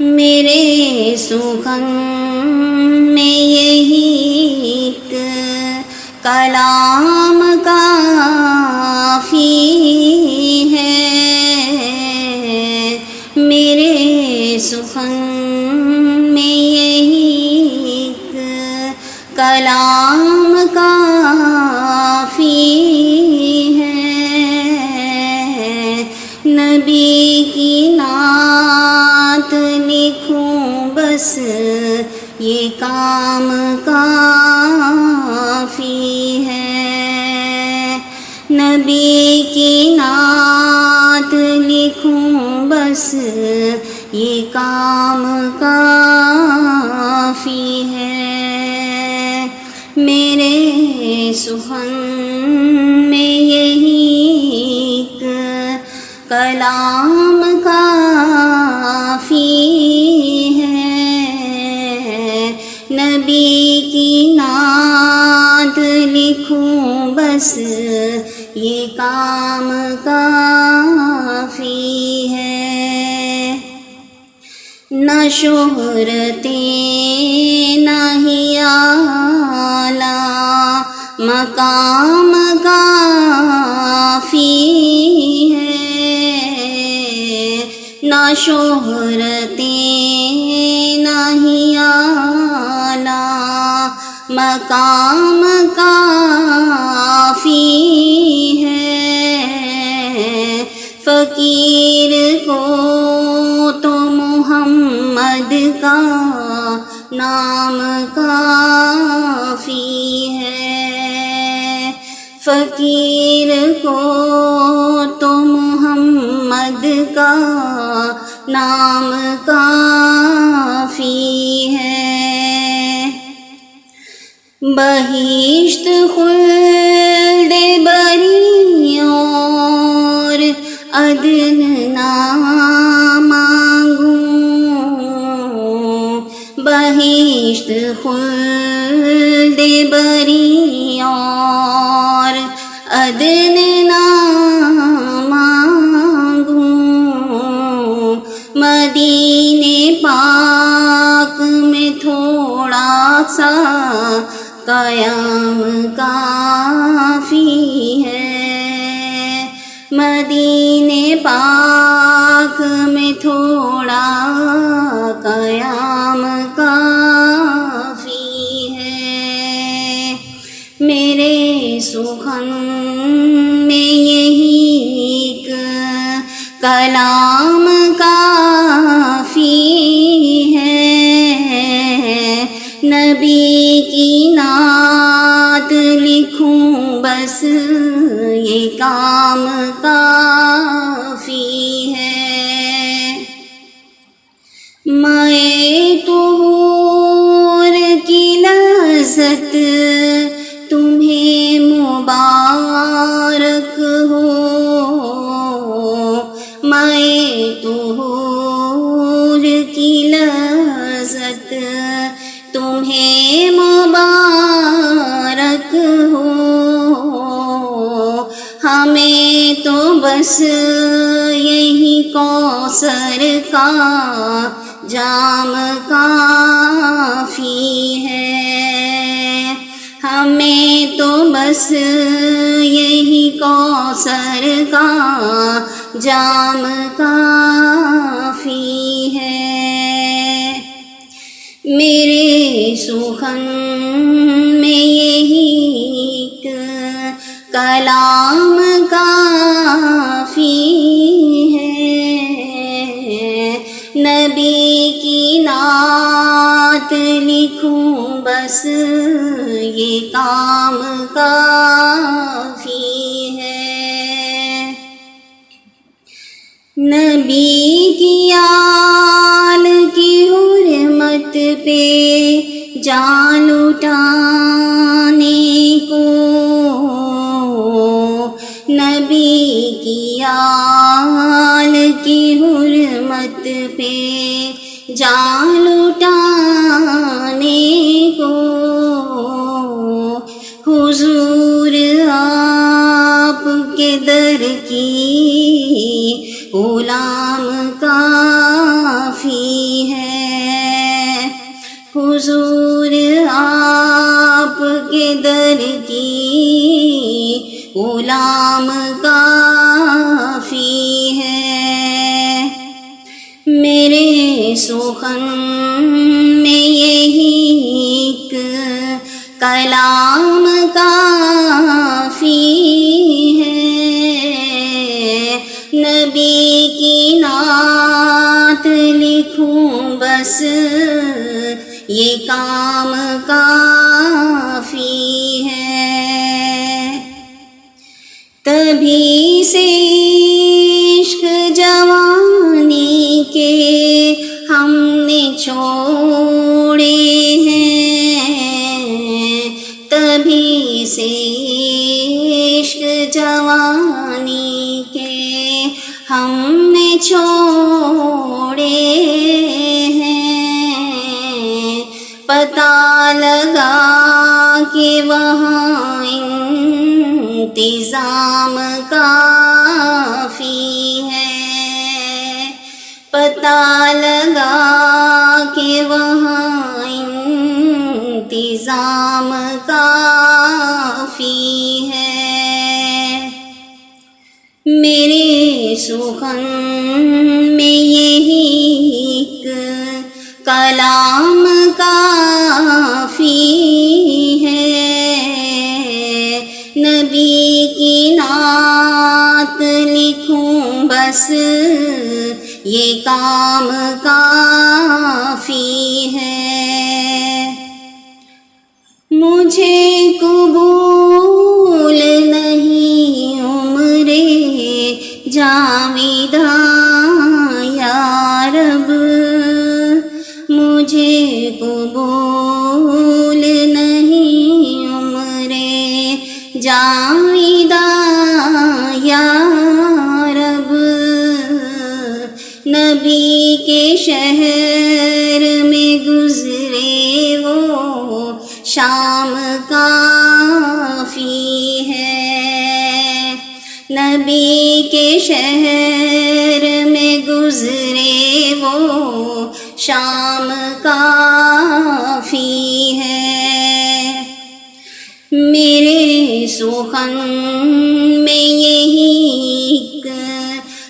میرے سخن میں یہی ایک کلام کافی ہے، میرے سخن میں یہی ایک کلام کافی ہے، نبی کی نعت لکھوں بس یہ کام کافی ہے، نبی کی نعت لکھوں بس یہ کام کافی ہے، میرے سخن میں یہی ایک کلام کافی ہے، نبی کی نعت لکھوں بس یہ کام کافی ہے، نہ شہرتیں نہ ہی اعلیٰ مقام کافی ہے، نہ شہرتیں نہ ہی اعلیٰ مقام کافی ہے، فقیر کو تو محمد کا نام کافی ہے، فقیر کو تو محمد کا نام کافی ہے، بہشت خلد بری اور عدن نہ مانگوں، بہشت خلد بری اور عدن نہ مانگوں، مدینے پاک میں تھوڑا سا قیام کافی ہے، مدینے پاک میں تھوڑا قیام کافی ہے، میرے سخن میں یہی ایک کلام کافی ہے، نبی کی نعت لکھوں بس یہ کام کافی ہے، میں طہور کی لذت تمہیں مبارک ہو، میں طہور کی لذت تمہیں مبارک ہو، ہمیں تو بس یہی کوثر کا جام کافی ہے، ہمیں تو بس یہی کوثر کا جام کافی ہے، میرے سخن میں یہی ایک کلام کافی ہے، نبی کی نعت لکھوں بس یہ کام کافی ہے، نبی کی آل کی حرمت پہ جان لٹانے کو، نبی کی آل کی حرمت پہ جان لٹانے کو، حضور آپ کے در کی غلام کافی حضور آپ کے در کی غلام کافی ہے، میرے سخن میں یہی ایک کلام کافی ہے، نبی کی نعت لکھوں بس یہ کام کافی ہے، تبھی سے عشق جوانی کے ہم نے چھوڑے ہیں، تبھی سے عشق جوانی کے ہم نے چھوڑے ہیں، پتہ لگا کہ وہاں انتظام کافی ہے، پتہ لگا کہ وہاں انتظام کافی ہے، میرے سخن میں یہی ایک کلام کافی ہے، نبی کی نعت لکھوں بس یہ کام کافی ہے، مجھے قبول نہیں عمر جاویداں یا رب، مجھے قبول نہیں عمر جاویداں یا رب، نبی کے شہر میں گزرے وہ شام کافی ہے، نبی کے شہر میں گزرے وہ شام کافی ہے، میرے سخن میں یہی ایک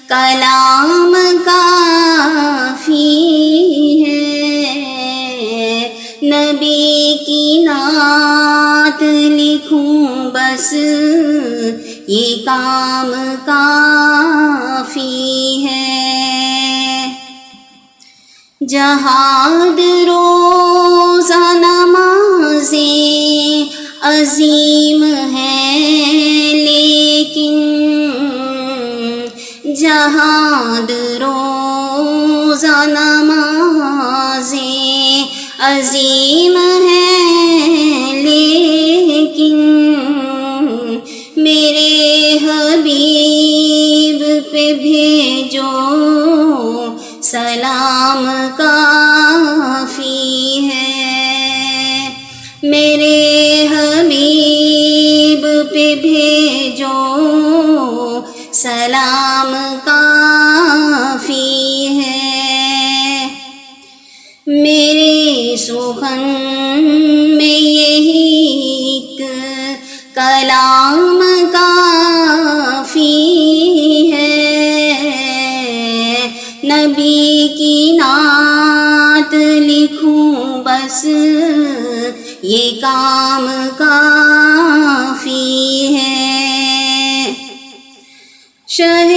کلام کافی ہے، نبی کی نعت لکھوں بس یہ کام کافی ہے، جہاد روزہ نمازیں عظیم ہیں لیکن، جہاد روزہ نمازیں عظیم ہیں لیکن، میرے حبیب پہ بھیجو سلام کافی ہے، میرے حبیب پہ بھیجو سلام کافی ہے، میرے سخن میں یہی ایک کلام کافی ہے، نبی کی نعت لکھوں بس یہ کام کافی ہے، شہ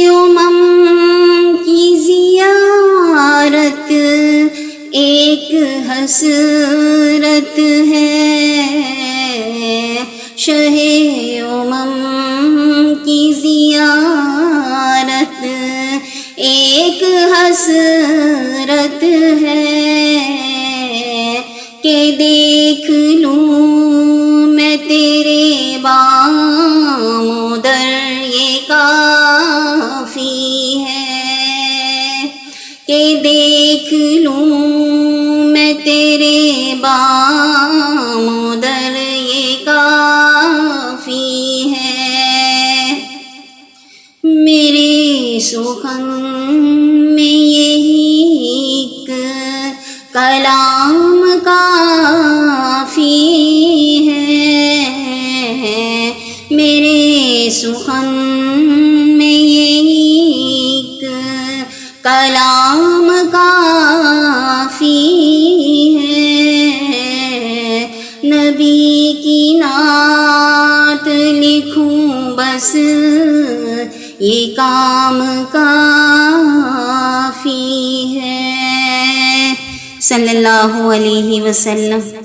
امم کی زیارت ایک حسرت ہے، شہ امم کی زیارت ایک حسرت ہے، کہ دیکھ لوں میں تیرے بام در یہ کافی ہے، کہ دیکھ لوں میں تیرے بام در یہ کافی ہے، میرے سخن میں یہی ایک کلام کا سخن میں ایک کلام کافی ہے، نبی کی نعت لکھوں بس یہ کام کافی ہے۔ صلی اللہ علیہ وسلم۔